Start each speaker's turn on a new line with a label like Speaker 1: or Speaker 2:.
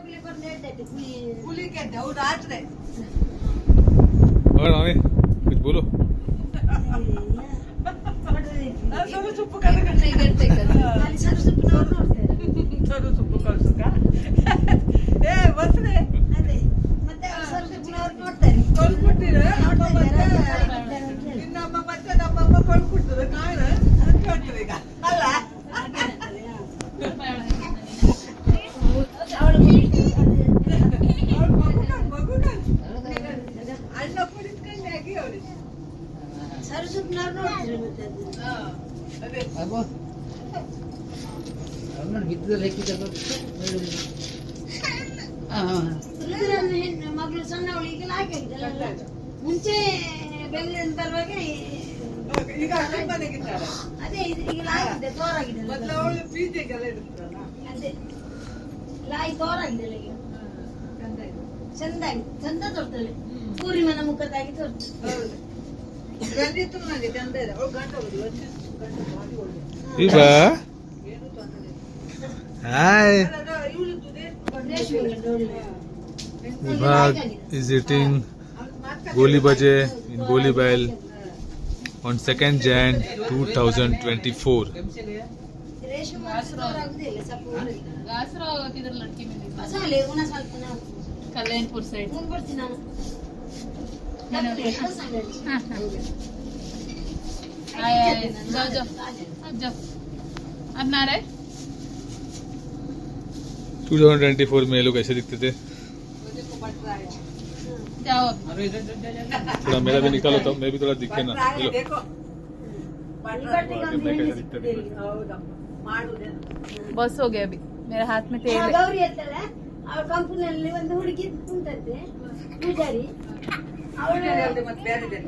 Speaker 1: पुली कहते हैं वो रात रे
Speaker 2: और मामी कुछ बोलो
Speaker 1: सरू सुप्पू सरू सुप्पू कलसु का ए बस रे ಕೊಲ್ಬಿಟ್ಟಿರ ಇನ್ನೊಬ್ಬ ಮತ್ತೆ ನಮ್ಮಮ್ಮ ಕೊಲ್ಬಿಡ್ತದೆ ಕಾರಣ ಅಂತ ಹೇಳ್ತೀವಿ ಈಗ ಅಲ್ಲ ಮಗು ಅಣ್ಣ ಕುಡಿದ್ಕೊಂಡು ಆಗಿ ಅವಳು ಅದೇ
Speaker 3: ಮಗಳು ಸಣ್ಣವಳಿಗೆ ಹಾಕಿದ್ದಲ್ಲ ಮುಂಚೆ ಬೆಂಗಳೂರಿನ ಬರುವಾಗ
Speaker 1: ಈಗ ಅಕ್ಕನ ಮನೆಗಿದ್ದಾಳೆ
Speaker 3: ಅದೇ ಈಗ ಹಾಕಿದ್ದೆ ತೋರಾಗಿದೆ
Speaker 1: ಮೊದಲು ಅವಳು ಪೀಜೆಗೆಲ್ಲ ಇಡ್ತಾರಲ್ಲ
Speaker 3: ಅದೇ ಲಾಯಿ ತೋರಾಗಿದ್ದಲ್ಲ ಈಗ ಚಂದಾಗಿ ಚಂದ ತೋರ್ತಳೆ ಪೂರ್ಣಿಮನ ಮುಖದಾಗಿ ತೋರ್ತು
Speaker 1: ಗಂಡಿತ್ತು ನನಗೆ ಚಂದ ಇದೆ ಅವಳು ಗಂಡ ಹೋಗುದು ಗಂಡ ಮಾಡಿ ಒಳ್ಳೆ
Speaker 2: ಇವಾ
Speaker 1: ಏನು ತೊಂದರೆ
Speaker 2: ಹಾಯ್
Speaker 1: ಇವಳು
Speaker 2: Vibhag is eating Goli Baje in Goli Bail on 2nd Jan 2024.
Speaker 3: ರೇಷ್ಮೆ ತೋರಾಗುದಿಲ್ಲ ಸ್ವಲ್ಪ
Speaker 4: गासराव किधर लड़की में देखा
Speaker 3: ಮಸಾಲೆ ಉಣ ಸ್ವಲ್ಪ ನಾವು
Speaker 4: कल्याणपुर साइड
Speaker 3: ಮುಂದೆ ಬರ್ತೀನಿ ನಾನು
Speaker 4: आए आए जाओ जाओ अब जाओ अब ना रहे
Speaker 2: 2024 में ये लोग ऐसे दिखते थे.
Speaker 4: जाओ
Speaker 2: थोड़ा मेरा भी निकालो तो मैं भी थोड़ा दिखे ना. ये लो.
Speaker 1: देखो
Speaker 2: मैं कैसा दिखता है.
Speaker 1: ಹೌದಮ್ಮ ಮಾಡುದೇನು
Speaker 4: बस हो गया अभी मेरे हाथ में तेल है
Speaker 3: ಗೌರಿ ಇರ್ತಾಳ ಅವಳ ಕಂಪನಿಯಲ್ಲಿ ಒಂದು ಹುಡುಗಿ ಕುಂತಂತೆ ಪೂಜಾರಿ ಅವಳು
Speaker 1: ಮತ್ತೆ ಬೇರೆ